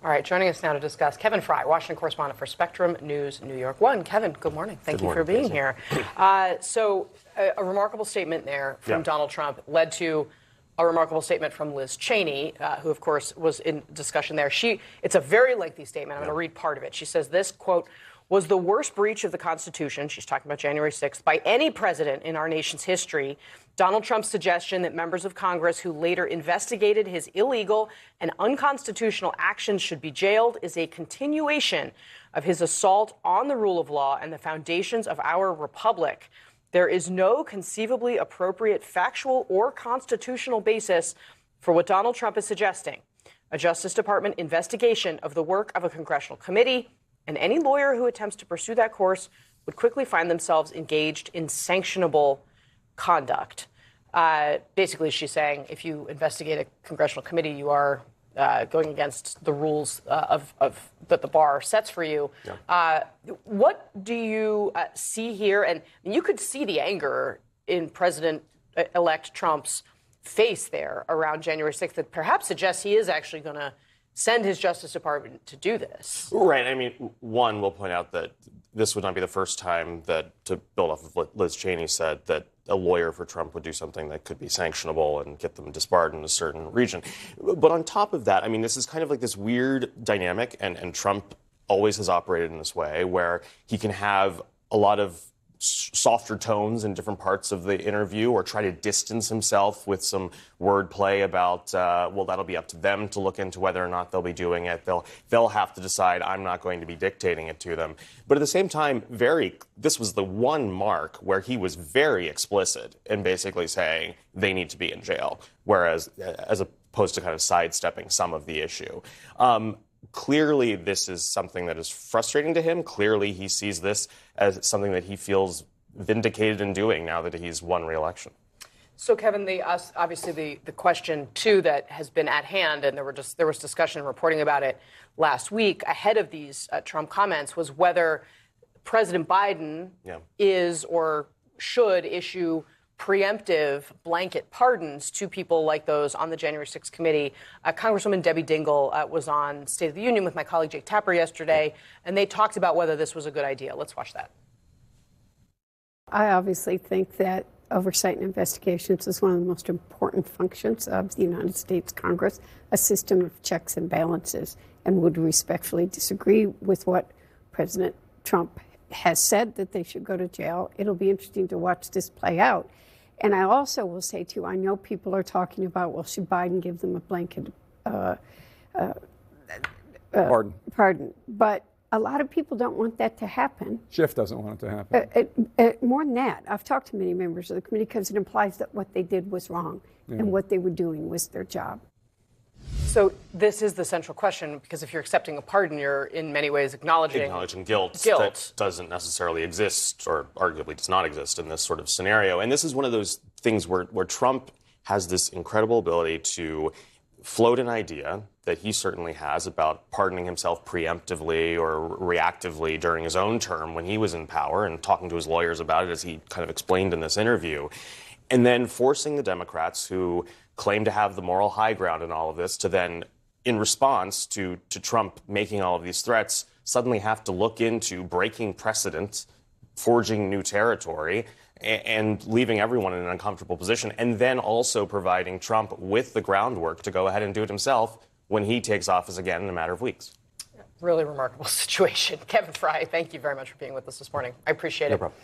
All right, joining us now to discuss, Kevin Frey, Washington correspondent for Spectrum News, New York 1. Kevin, good morning. Thank you for being here. So a remarkable statement there from Donald Trump led to a remarkable statement from Liz Cheney, who, of course, was in discussion there. It's a very lengthy statement. I'm going to read part of it. She says this, quote, was the worst breach of the Constitution, she's talking about January 6th, by any president in our nation's history. Donald Trump's suggestion that members of Congress who later investigated his illegal and unconstitutional actions should be jailed is a continuation of his assault on the rule of law and the foundations of our republic. There is no conceivably appropriate factual or constitutional basis for what Donald Trump is suggesting. A Justice Department investigation of the work of a congressional committee, and any lawyer who attempts to pursue that course would quickly find themselves engaged in sanctionable conduct. Basically, she's saying if you investigate a congressional committee, you are going against the rules that the bar sets for you. Yeah. What do you see here? And you could see the anger in President-elect Trump's face there around January 6th that perhaps suggests he is actually going to send his Justice Department to do this. Right. I mean, one, we'll point out that this would not be the first time that, to build off of what Liz Cheney said, that a lawyer for Trump would do something that could be sanctionable and get them disbarred in a certain region. But on top of that, I mean, this is kind of like this weird dynamic, and Trump always has operated in this way, where he can have a lot of softer tones in different parts of the interview or try to distance himself with some wordplay about, well, that'll be up to them to look into whether or not they'll be doing it. They'll have to decide. I'm not going to be dictating it to them. But at the same time, this was the one mark where he was very explicit in basically saying they need to be in jail, whereas as opposed to kind of sidestepping some of the issue. Clearly, this is something that is frustrating to him. Clearly, he sees this as something that he feels vindicated in doing now that he's won re-election. So, Kevin, obviously the question, too, that has been at hand, and there was discussion and reporting about it last week ahead of these Trump comments, was whether President Biden is or should issue preemptive blanket pardons to people like those on the January 6th committee. Congresswoman Debbie Dingell was on State of the Union with my colleague Jake Tapper yesterday, and they talked about whether this was a good idea. Let's watch that. I obviously think that oversight and investigations is one of the most important functions of the United States Congress, a system of checks and balances, and would respectfully disagree with what President Trump has said, that they should go to jail. It'll be interesting to watch this play out. And I also will say, too, I know people are talking about, well, should Biden give them a blanket pardon? But a lot of people don't want that to happen. Schiff doesn't want it to happen. More than that, I've talked to many members of the committee because it implies that what they did was wrong and what they were doing was their job. So this is the central question, because if you're accepting a pardon, you're in many ways acknowledging guilt that doesn't necessarily exist, or arguably does not exist in this sort of scenario. And this is one of those things where Trump has this incredible ability to float an idea that he certainly has about pardoning himself preemptively or reactively during his own term when he was in power, and talking to his lawyers about it, as he kind of explained in this interview, and then forcing the Democrats, who claim to have the moral high ground in all of this, to then, in response to Trump making all of these threats, suddenly have to look into breaking precedent, forging new territory, and leaving everyone in an uncomfortable position, and then also providing Trump with the groundwork to go ahead and do it himself when he takes office again in a matter of weeks. Really remarkable situation. Kevin Frey, thank you very much for being with us this morning. I appreciate it. No problem.